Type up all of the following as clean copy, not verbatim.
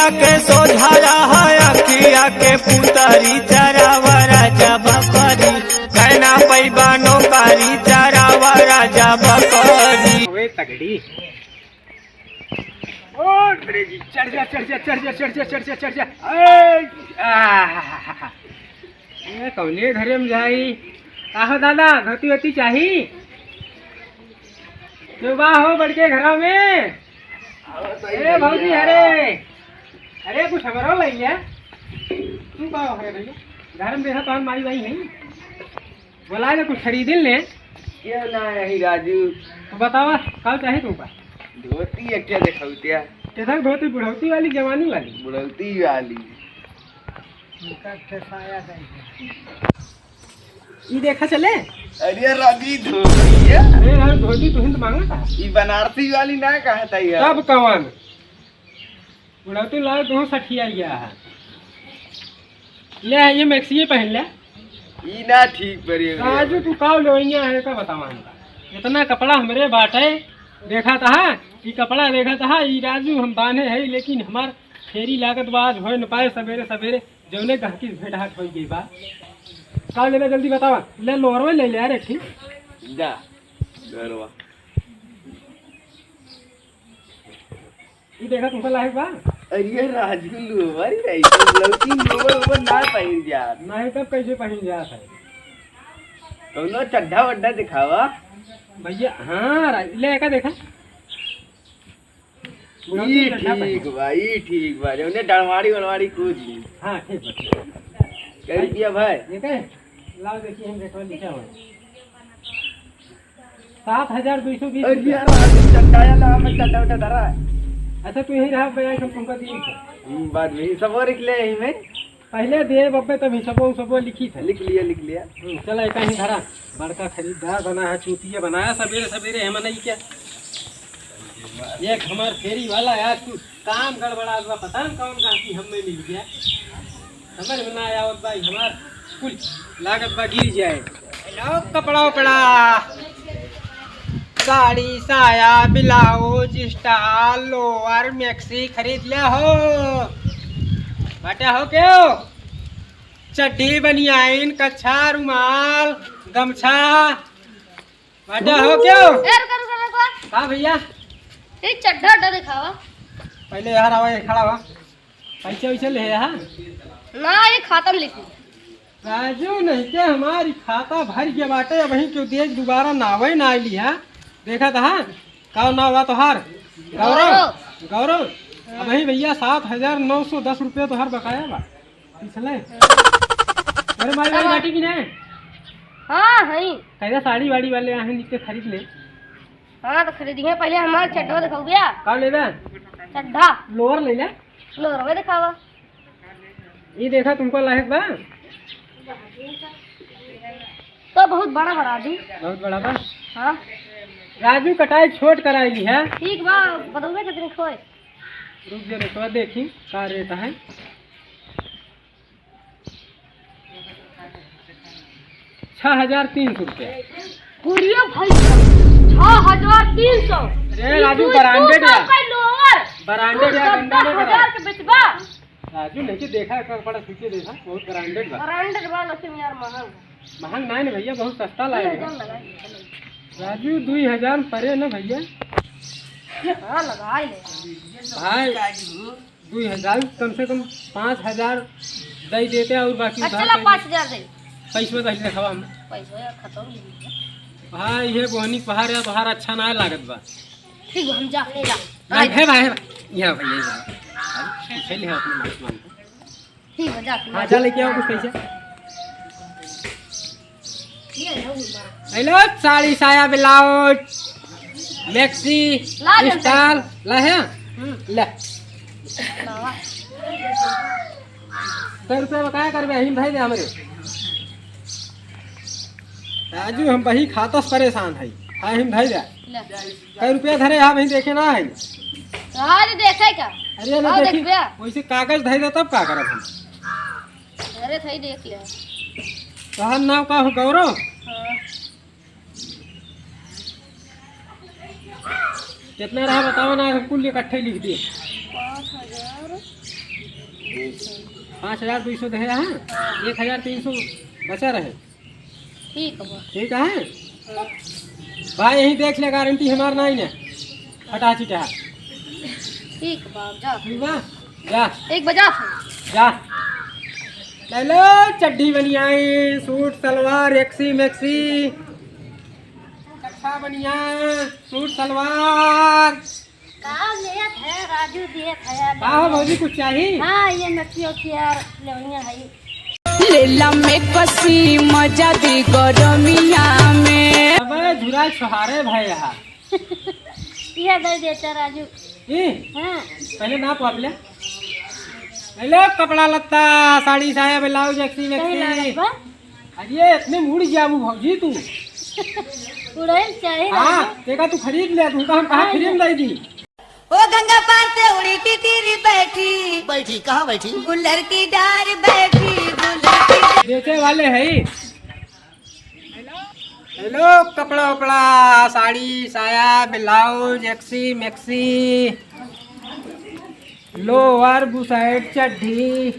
अखिया के सोझाया है अखिया के पुतरी चरावा राजा बकरी कहना पैबा नौकारी चरावा राजा बकरी। ओए तगड़ी ओ अंग्रेजी चढ़ जा चढ़ जा चढ़ जा चढ़ जा चढ़ जा चढ़ जा ए कौने घरे में जाई काहो दादा धोती होती चाही जो बा हो बड़के घरों में अरे भौजी अरे कुछ हमारा लई है तू का है भैया घर में देखा तो माई भाई नहीं बोला ना कुछ खरीदिल ले क्यों ना यही राजू तो बतावा कल चाहे तुमका धोती है क्या दिखाउतिया कैसा धोती बुढ़ौती वाली जवानी वाली बुढ़ौती वाली ये देखा चले अरे राजी धोती है अरे यार धोती तुम तो मांगा था ये बनारसी वाली ना कहता है तब कवन बुढ़ौती लाल दो सठिया गया है ले ये मैक्सी पहन ले ये ना ठीक पड़ी राजू तू काव लोइया है का बतावा इतना कपड़ा हमरे बाटे देखा था ये कपड़ा देखा था ये राजू हम बांधे है लेकिन हमार फेरी लागत बाज हो न पाए सवेरे सवेरे जौने कह की भेंट हाथ हो गई बात का लेना जल्दी बतावा ले लोरवे ले ले अरे ठीक जा गरवा ये देखा तुमको लायक बा अरे राजू लोवर है लौकी लोवर ना पहन जा नहीं तब कैसे पहन जात है कौनो चड्ढा वड्ढा दिखावा भैया हाँ ले का देखा ये ठीक बा जौने डलवाड़ी वलवाड़ी कूद ली हाँ ठीक बा कह दिया भाई ये कहे लाओ देखिए हम देखो लिखा हुआ 7220। अरे यार चड्ढाया ला मैं चड्ढा उठा धरा अच्छा तू यही रहा भैया हम तुमको दिए बाद में सब और लिख ले यही में पहले दे बब्बे तभी सबो लिखी थे लिख लिया चल एक ही धरा बड़का खरीदार बना है चूतिया बनाया सवेरे सवेरे है नहीं क्या एक हमार फेरी वाला यार तू काम गड़बड़ा हुआ पता न कौन गांधी हमें मिल गया समझ में ना आया भाई हमार कुल लागत बा गिर जाए लो कपड़ा उपड़ा साड़ी साया ब्लाउज स्टाइल लोअर मैक्सी खरीद ले हो बाटा हो क्यों चड्डी बनियाइन कच्छा रुमाल गमछा बाटा हो क्यों हाँ भैया चड्ढा दिखावा पहले यार आवा खड़ा हुआ पैसे वैसे ले यहाँ ना ये खाता में लिखी राजू नहीं के हमारी खाता भर के बाटे अब वहीं क्यों देख दोबारा नावे ना आईली है देखा था का ना हुआ तो हार गौरव अब वही भैया 7910 रुपये तो हर बकाया बा पिछले अरे मारी बाटी की नहीं हाँ है कैसा साड़ी वाड़ी वाले यहाँ नीचे खरीद ले हाँ तो खरीदिए पहले हमारा चड्ढा दिखाओ गया का ले चड्ढा लोअर ले ले लोअर दिखावा ये देखा तुमको लायक बा तो बहुत बड़ा बना दी बहुत बड़ा बा हाँ राजू कटाई छोट कराई है ठीक बा बताओगे कितने खोए रुक जा देखो देखी का रेट है 6300 रुपये गुड़िया भाई 6300 अरे राजू ब्रांडेड है लोअर ब्रांडेड है गंदा नहीं करा 10,000 के बेचबा राजू नहीं देखा कर बड़ा खींचे देखा बहुत ब्रांडेड बा ब्रांडेड वाला लेकिन यार महंग नहीं भैया बहुत सस्ता लाएगा राजू 2000 परे ना भैया हाँ लगा ले भाई 2000 कम से कम 5000 दे देते और बाकी चला 5000 दे पैसे में कहीं दिखावा हम पैसा यार खत्म भाई ये बोहनी पहाड़ है पहाड़ अच्छा ना लागत बा ठीक हम जा ले जा भाई यहाँ भैया चलिए अपने मास्टर ठीक है जा हाँ चल लेके आओ कुछ पैसे ये लो हेलो साड़ी साया ब्लाउज मैक्सी स्टाइल ला है ले 100 रुपये बकाया करबे हिम भाई दे हमरे राजू हम वही खाता से परेशान है हाँ हिम भाई दे कई रुपया धरे यहाँ वही देखे ना है आज देखे का अरे ना देखी वैसे कागज धरे दे तब का करब हम अरे थई देख ले तोहर नाम का हो गौरव कितना रहा बताओ ना कुल इकट्ठे लिख दिए 5000 5200 दे हाँ 1300 बचा रहे। ठीक है बा। ठीक है भाई, यही देख ले, गारंटी हमार नहीं है। हटा चिटा ठीक है बा, जा। ठीक बा, जा 1 बजा। जा ले लो चड्डी बनियाई, सूट सलवार एक्सी मैक्सी, अच्छा बनिया सूट सलवार। काम लिया है राजू दिए खाया। का हो भौजी कुछ चाहिए? हाँ ये मच्छी और यार लेवनिया है। लेला में कसी मजा दी गरमिया में। अबे झुरा छहारे भाई यहाँ ये दे देता राजू। ई हाँ पहले ना पाप ले ले कपड़ा लत्ता साड़ी साया ब्लाउज एक्सी सही लागत मैक्सी। बा। अरे इतने मुड़ जाबू भौजी तू। उड़ैल चाहिए हाँ राजू। देखा तू खरीद ले, तू कहाँ कहाँ फ्री में लाई दी। ओ गंगा पार से उड़ी तितली बैठी बैठी कहाँ बैठी गुल्लर की डार बैठी गुल्लर की। बेचे वाले है ही। हेलो कपड़ा उपड़ा साड़ी साया ब्लाउज एक्सी मैक्सी लोअर बुशर्ट चड्ढी।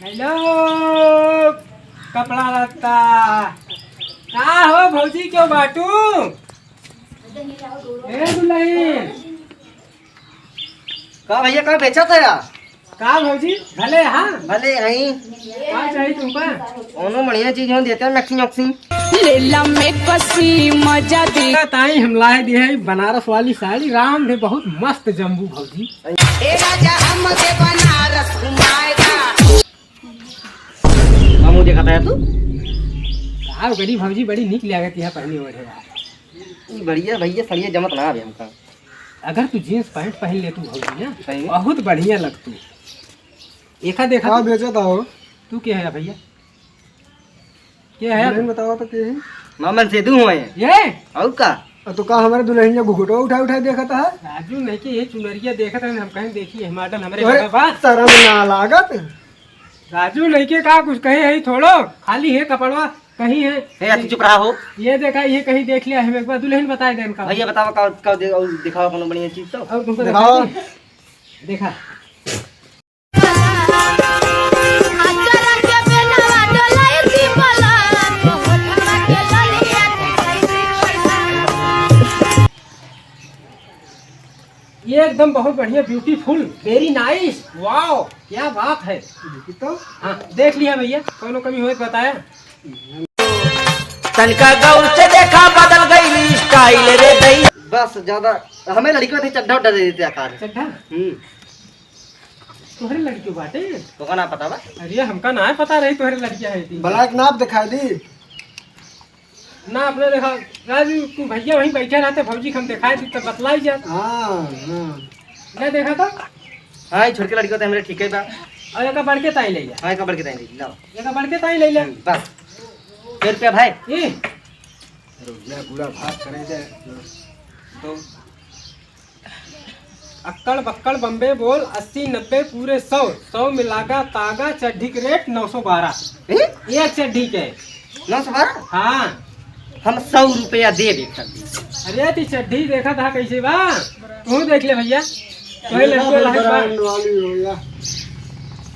हेलो कपड़ा लत्ता का हो भौजी क्यों बाटू? ए दुल्हन का भैया का बेचा था यार? का भौजी भले हाँ भले यहीं क्या चाहिए तुमको? ओनो बढ़िया चीज हम देते हैं मैक्सी मैक्सी। लेला में कसी मजा दी। ताई हम लाए दिए है बनारस वाली साड़ी, राम ने बहुत मस्त जम्बू भौजी। ए राजा हमके बनारस घुमाएगा। हम देखा था तू का गरीब भौजी बड़ी निक लागत है पहनी ओढ़े यार। बढ़िया भैया सड़िया जमत ना आवे हमका। अगर तू जींस पैंट पहन ले तू भौजी ना सही में? बहुत बढ़िया लगतू। देखा देखा हाँ बेचा था वो। तू क्या है भैया? क्या है नहीं बताओ तो क्या है? मामन से दूं हुए ये? और का तो का हमारे दुल्हनिया घुघुटो उठा उठा देखा था? राजू नहीं कि ये चुनरिया देखा था हम कहीं देखी है मॉडल हमारे अरे पास। शर्म ना लागत। राजू नहीं के का कुछ कहे है थोड़ो खाली है कपड़वा कहीं है। ए तू चुप रहा हो ये देखा ये कहीं देख लिया है एक बार दुल्हन बताए दे इनका। भैया बताओ का दिखाओ कोनो बढ़िया चीज तो। और तुमको दिखाओ। देखा आचरा के बेनवा डोलाई दी बोला होठवा के ललिया ये एकदम बहुत बढ़िया ब्यूटीफुल वेरी नाइस वाओ क्या बात है। तो हाँ देख लिया भैया कोनो कमी हो बताया। तनका गौर से देखा बदल गई स्टाइल रे दई। बस ज्यादा हमें लड़कियों थे चड्ढा उड्ढा दे देते आकार। चड्ढा तुम्हारी लड़की बाटे? तो का ना पता बा? अरे हमका ना पता रही तुम्हारी लड़कियां है थी। ब्लैक नाप दिखाई दी ना आपने देखा राजू तू भैया वहीं बैठे रहते भौजी हम दिखाए दी तो बतलाई जा। हाँ क्या देखा था? हाँ छोड़ के लड़कियों थे हमारे ठीक है बा। और एक बढ़ के ताई ले जा। हाँ कबर के ताई लाओ एक बढ़ के ताई ले ले। बस ₹1 भाई। ये पूरा भाग करे जाए तो अक्कड़ बक्कड़ बम्बे बोल 80 90 पूरे 100 मिलागा तागा चड्ढी के रेट 912 एक चड्ढी के। 912 हाँ हम 100 रुपया दे देख अरे ती चड्ढी देखा था कैसे बा तू देख ले भैया तो लड़के लाए बा। ब्रांड वाली हो या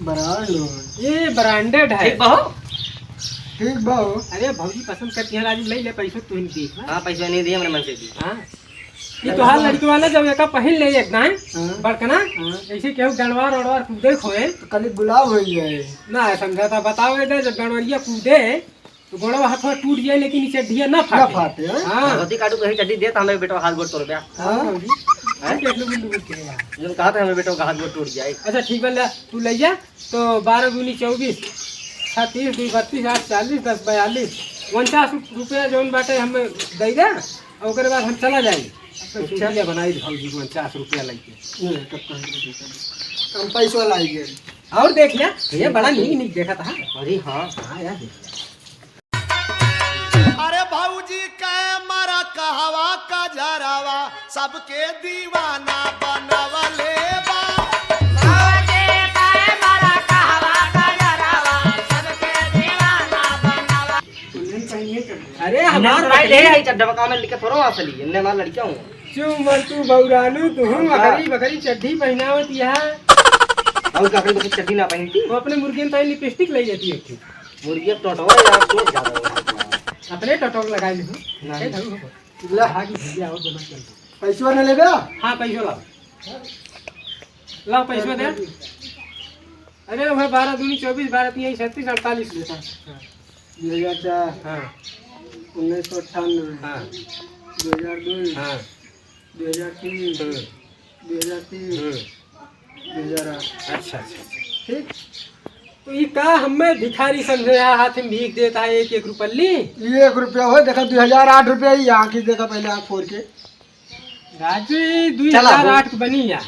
ब्रांड हो। ये ब्रांडेड है। ठीक बहु। ठीक बाओ। अरे भौजी पसंद करती है राजू ले ले पैसे तू नहीं देख ना। हाँ पैसा नहीं दिए हमने मन से दी। हाँ ये तो हाल लड़की वाला जब एक पहन ले एक ना हाँ। बड़कना ऐसे केहू गणवार वड़वार कूदे खोए तो कल गुलाब हो जाए ना समझा था बताओ इधर जब गणवरिया कूदे तो गोड़वा हाथ टूट जाए लेकिन नीचे ढिया ना ना फाटे। फाटे हैं? हाँ भगवती काटू कहीं चड्डी दे तो हमें बेटा हाथ गोड़ तोड़ गया। हाँ भौजी हाँ, देख लो बिल्लू के यार। जो कहा था हमें बेटा का हाथ गोड़ टूट जाए। अच्छा ठीक है तू ले जा तो 12 दूनी 24 36 2 32 8 40 10 42 49 रुपया जौन बाटे हमें दे दे और ओकरे बाद हम चला जाएंगे तो चलिए बनाई भौजी को 49 रुपया लेके। हम पैसा लाई गए। और देख लिया ये बड़ा नीक नीक देखा था। अरे हाँ हाँ यार अरे भाऊजी कह मारा कहवा का जरावा सबके दीवाना बनवले बा। अरे हमार हमार भाई ले आई चड्डा का में लिखे थोड़ा असली इनने मार लड़कियां हूं। चुमर तू बौरानू तू बकरी बकरी चड्ढी पहनावत यहाँ और काकड़ी को चड्डी ना पहनती वो अपने मुर्गी में तो लिपस्टिक ले जाती है क्यों? मुर्गी टोटवा यार तो ज्यादा अपने टटोक लगाए ली ला ला हागी भैया और दोनों चल पैसा न लेबे हाँ पैसा लाओ लाओ पैसा दे अरे भाई 12 दूनी 24 12 3 36 48 लेता 2004 हाँ 1998 हाँ 2002 हाँ 2003 2003 2008 अच्छा ठीक। तो ये का हमें भिखारी समझे हाथ में भीख देता है 1 रुपये 1 रुपया हो देखा 2008 रुपया ही यहाँ की देखा पहले आँख फोड़ के राजू 2008 बनी या